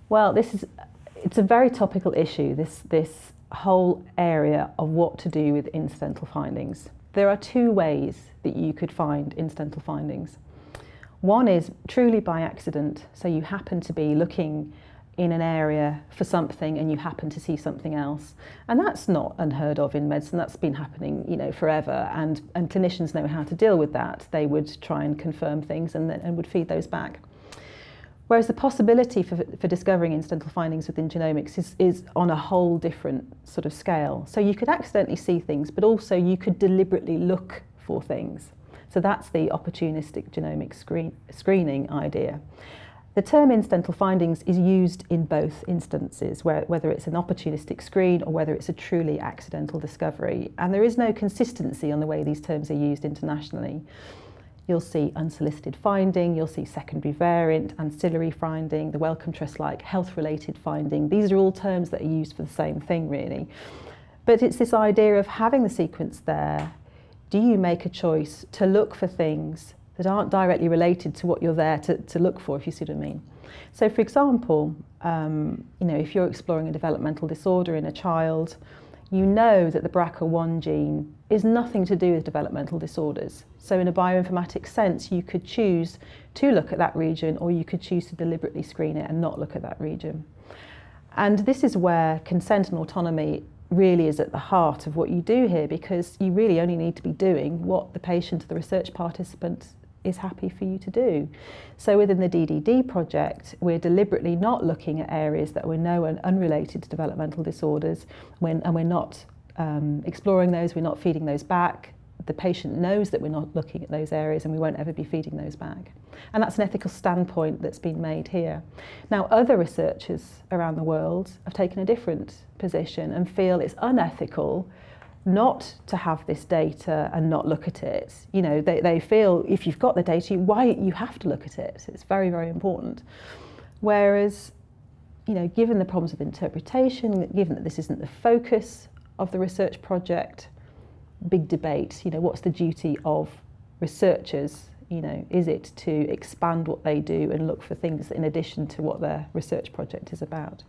Well, it's a very topical issue, this whole area of what to do with incidental findings. There are two ways that you could find incidental findings. One is truly by accident, so you happen to be looking in an area for something and you happen to see something else. And that's not unheard of in medicine, that's been happening, forever, and clinicians know how to deal with that. They would try and confirm things and would feed those back. Whereas the possibility for discovering incidental findings within genomics is on a whole different sort of scale. So you could accidentally see things, but also you could deliberately look for things. So that's the opportunistic genomic screening idea. The term incidental findings is used in both instances, whether it's an opportunistic screen or whether it's a truly accidental discovery. And there is no consistency on the way these terms are used internationally. You'll see unsolicited finding, you'll see secondary variant, ancillary finding, the Wellcome Trust-like health-related finding. These are all terms that are used for the same thing, really. But it's this idea of having the sequence there. Do you make a choice to look for things that aren't directly related to what you're there to look for, if you see what I mean? So, for example, if you're exploring a developmental disorder in a child, you know that the BRCA1 gene is nothing to do with developmental disorders. So in a bioinformatics sense, you could choose to look at that region, or you could choose to deliberately screen it and not look at that region. And this is where consent and autonomy really is at the heart of what you do here, because you really only need to be doing what the patient or the research participant is happy for you to do. So within the DDD project, we're deliberately not looking at areas that we know are unrelated to developmental disorders, and we're not exploring those, we're not feeding those back. The patient knows that we're not looking at those areas and we won't ever be feeding those back. And that's an ethical standpoint that's been made here. Now, other researchers around the world have taken a different position and feel it's unethical not to have this data and not look at it. They feel if you've got the data, you have to look at it. It's very, very important. Whereas, given the problems of interpretation, given that this isn't the focus of the research project, big debate, what's the duty of researchers? Is it to expand what they do and look for things in addition to what their research project is about?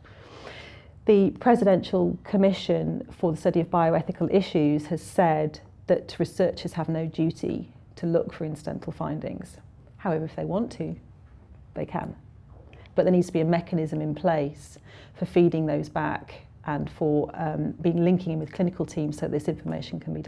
The Presidential Commission for the Study of Bioethical Issues has said that researchers have no duty to look for incidental findings. However, if they want to, they can. But there needs to be a mechanism in place for feeding those back and for linking in with clinical teams so this information can be done.